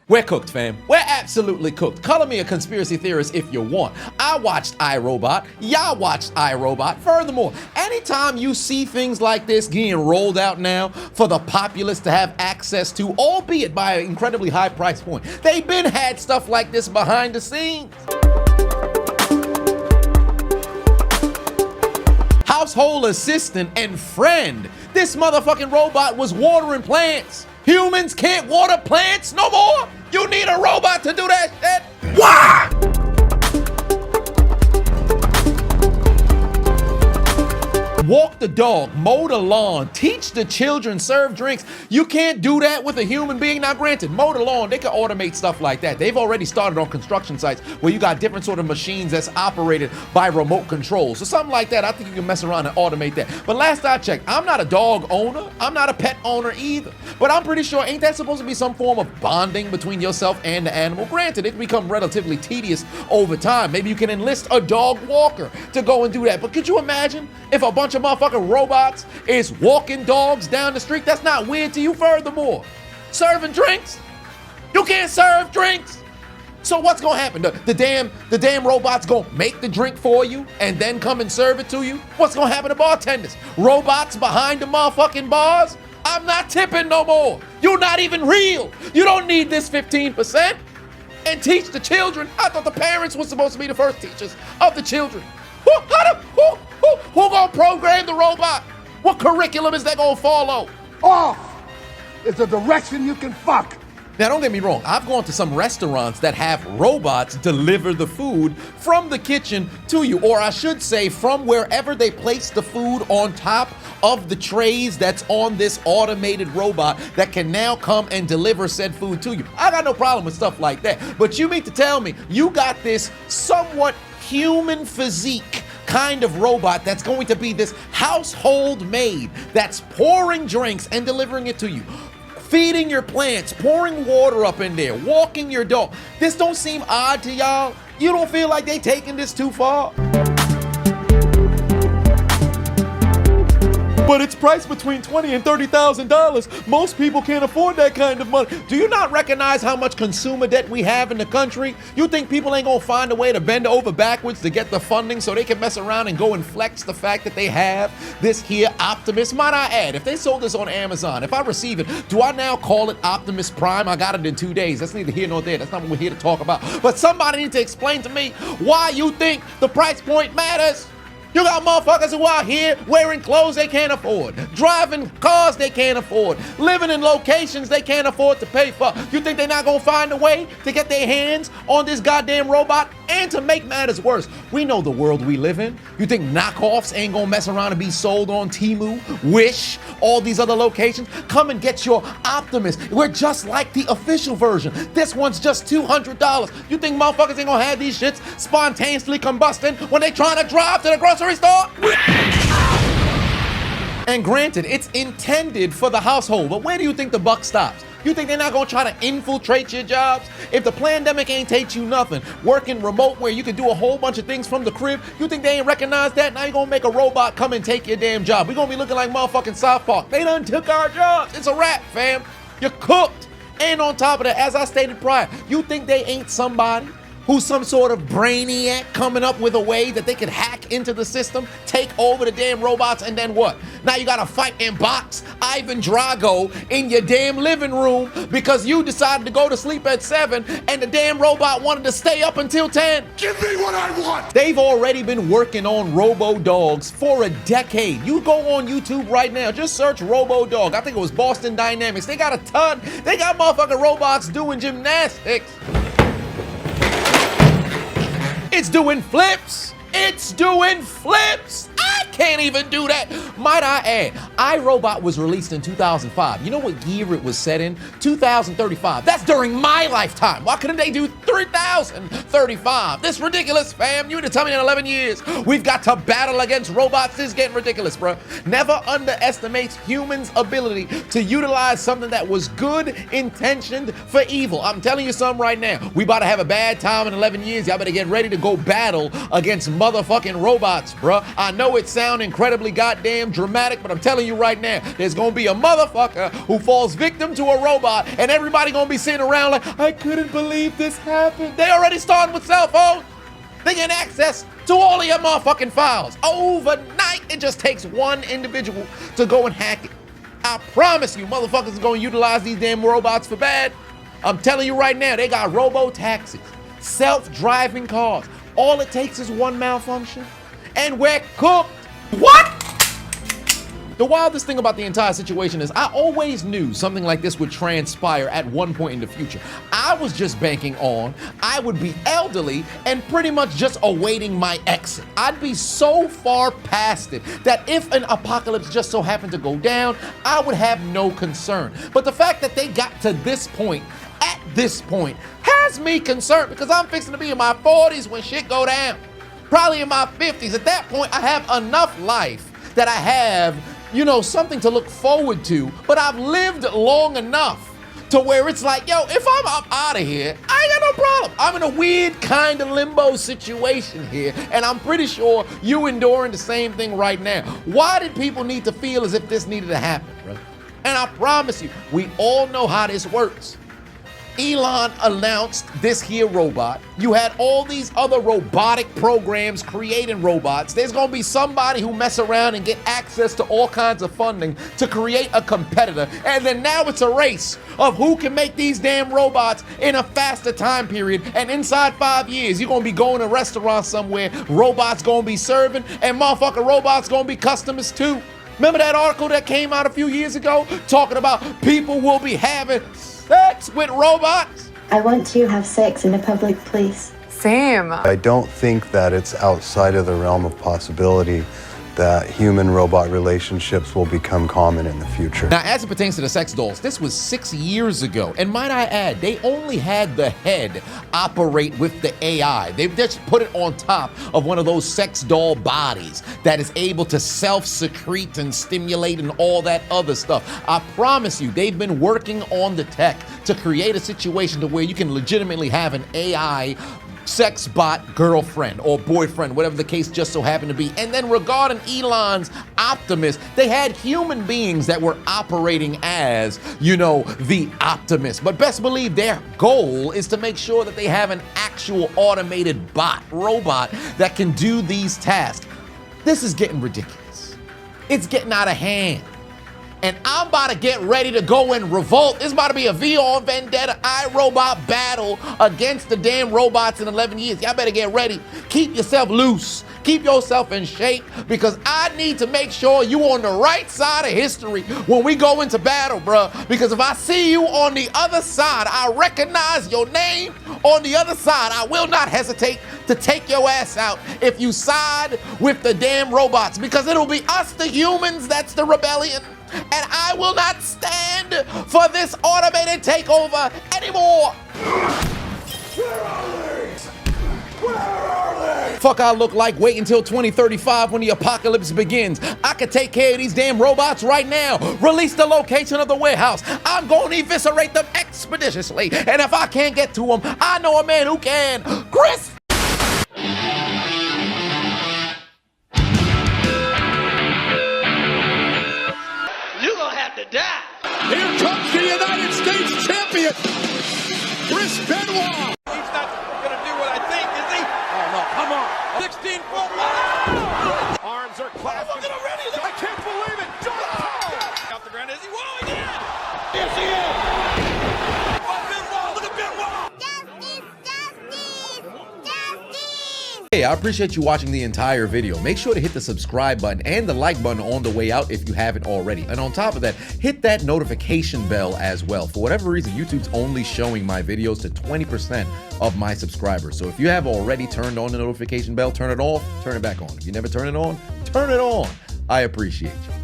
We're cooked, fam. We're absolutely cooked. Color me a conspiracy theorist if you want. I watched iRobot. Y'all watched iRobot. Furthermore, anytime you see things like this getting rolled out now for the populace to have access to, albeit by an incredibly high price point, they've been had stuff like this behind the scenes. Household assistant and friend. This motherfucking robot was watering plants. Humans can't water plants no more. You need a robot to do that shit. Why? Walk the dog, mow the lawn, teach the children, serve drinks. You can't do that with a human being. Now granted, mow the lawn, they can automate stuff like that. They've already started on construction sites where you got different sort of machines that's operated by remote control. So something like that, I think you can mess around and automate that. But last I checked, I'm not a dog owner. I'm not a pet owner either. But I'm pretty sure, ain't that supposed to be some form of bonding between yourself and the animal? Granted, it can become relatively tedious over time. Maybe you can enlist a dog walker to go and do that. But could you imagine if a bunch of motherfucking robots is walking dogs down the street? That's not weird to you. Furthermore, serving drinks? You can't serve drinks. So what's gonna happen? The damn robot's gonna make the drink for you and then come and serve it to you? What's gonna happen to bartenders? Robots behind the motherfucking bars? I'm not tipping no more. You're not even real. You don't need this 15%. And teach the children. I thought the parents were supposed to be the first teachers of the children. Who gonna program the robot? What curriculum is that gonna follow? Off is a direction you can fuck. Now, don't get me wrong. I've gone to some restaurants that have robots deliver the food from the kitchen to you, or I should say from wherever they place the food on top of the trays that's on this automated robot that can now come and deliver said food to you. I got no problem with stuff like that. But you mean to tell me you got this somewhat human physique kind of robot that's going to be this household maid that's pouring drinks and delivering it to you, feeding your plants, pouring water up in there, walking your dog? This don't seem odd to y'all? You don't feel like they taking this too far? But it's priced between $20,000 and $30,000. Most people can't afford that kind of money. Do you not recognize how much consumer debt we have in the country? You think people ain't gonna find a way to bend over backwards to get the funding so they can mess around and go and flex the fact that they have this here Optimus? Might I add, if they sold this on Amazon, if I receive it, do I now call it Optimus Prime? I got it in 2 days. That's neither here nor there. That's not what we're here to talk about. But somebody needs to explain to me why you think the price point matters. You got motherfuckers who out here wearing clothes they can't afford, driving cars they can't afford, living in locations they can't afford to pay for. You think they're not gonna find a way to get their hands on this goddamn robot? And to make matters worse, we know the world we live in. You think knockoffs ain't gonna mess around and be sold on Temu, Wish, all these other locations? Come and get your Optimus. We're just like the official version. This one's just $200. You think motherfuckers ain't gonna have these shits spontaneously combusting when they trying to drive to the grocery store? And granted, it's intended for the household, but where do you think the buck stops? You think they're not gonna try to infiltrate your jobs? If the pandemic ain't teach you nothing, working remote where you can do a whole bunch of things from the crib, you think they ain't recognize that? Now you're gonna make a robot come and take your damn job. We're gonna be looking like motherfucking South Park. They done took our jobs. It's a wrap, fam. You're cooked. And on top of that, as I stated prior, you think they ain't somebody who's some sort of brainiac coming up with a way that they could hack into the system, take over the damn robots, and then what? Now you gotta fight and box Ivan Drago in your damn living room because you decided to go to sleep at 7 and the damn robot wanted to stay up until 10. Give me what I want. They've already been working on robo-dogs for a decade. You go on YouTube right now, just search robo-dog. I think it was Boston Dynamics. They got a ton. They got motherfucking robots doing gymnastics. It's doing flips. It's doing flips. I can't even do that. Might I add, iRobot was released in 2005. You know what year it was set in? 2035. That's during my lifetime. Why couldn't they do 3035? This ridiculous, fam. You need to tell me in 11 years we've got to battle against robots. This is getting ridiculous, bro. Never underestimate humans' ability to utilize something that was good intentioned for evil. I'm telling you something right now. We about to have a bad time in 11 years. Y'all better get ready to go battle against motherfucking robots, bro. I know it sounds incredibly goddamn dramatic, but I'm telling you you right now, there's gonna be a motherfucker who falls victim to a robot, and everybody gonna be sitting around like, I couldn't believe this happened. They already started with cell phones. They get access to all of your motherfucking files. Overnight, it just takes one individual to go and hack it. I promise you, motherfuckers are gonna utilize these damn robots for bad. I'm telling you right now, they got robo-taxis, self-driving cars. All it takes is one malfunction, and we're cooked. What? The wildest thing about the entire situation is I always knew something like this would transpire at one point in the future. I was just banking on I would be elderly and pretty much just awaiting my exit. I'd be so far past it that if an apocalypse just so happened to go down, I would have no concern. But the fact that they got to this point, at this point, has me concerned because I'm fixing to be in my 40s when shit go down. Probably in my 50s. At that point, I have enough life that I have, you know, something to look forward to, but I've lived long enough to where it's like, yo, if I'm up out of here, I ain't got no problem. I'm in a weird kind of limbo situation here, and I'm pretty sure you enduring the same thing right now. Why did people need to feel as if this needed to happen, bro? And I promise you, we all know how this works. Elon announced this here robot. You had all these other robotic programs creating robots. There's gonna be somebody who mess around and get access to all kinds of funding to create a competitor. And then now it's a race of who can make these damn robots in a faster time period. And inside 5 years, you're gonna be going to a restaurant somewhere, robots gonna be serving, and motherfucking robots gonna be customers too. Remember that article that came out a few years ago talking about people will be having sex with robots? I want to have sex in a public place. Same. I don't think that it's outside of the realm of possibility that human-robot relationships will become common in the future. Now, as it pertains to the sex dolls, this was 6 years ago. And might I add, they only had the head operate with the AI. They just put it on top of one of those sex doll bodies that is able to self-secrete and stimulate and all that other stuff. I promise you, they've been working on the tech to create a situation to where you can legitimately have an AI sex bot girlfriend or boyfriend, whatever the case just so happened to be. And then regarding Elon's Optimus, they had human beings that were operating as, you know, the Optimus. But best believe their goal is to make sure that they have an actual automated robot that can do these tasks. This is getting ridiculous. It's getting out of hand. And I'm about to get ready to go and revolt. It's about to be a VR Vendetta iRobot battle against the damn robots in 11 years. Y'all better get ready. Keep yourself loose. Keep yourself in shape because I need to make sure you on the right side of history when we go into battle, bruh. Because if I see you on the other side, I recognize your name on the other side. I will not hesitate to take your ass out if you side with the damn robots because it'll be us, the humans, that's the rebellion. And I will not stand for this automated takeover anymore. Where are they? Where are they? Fuck I look like wait until 2035 when the apocalypse begins. I could take care of these damn robots right now. Release the location of the warehouse. I'm going to eviscerate them expeditiously. And if I can't get to them, I know a man who can. Chris! Here comes the United States champion, Chris Benoit. He's not going to do what I think, is he? Oh, no, come on. 16-foot. Oh! Arms are clasped. Look at already. I can't believe it. John Off the ground. Is he? Whoa, yeah. Yes, he is. Oh, Benoit. Look at Benoit. Hey, I appreciate you watching the entire video. Make sure to hit the subscribe button and the like button on the way out if you haven't already. And on top of that, hit that notification bell as well. For whatever reason, YouTube's only showing my videos to 20% of my subscribers. So if you have already turned on the notification bell, turn it off, turn it back on. If you never turn it on, turn it on. I appreciate you.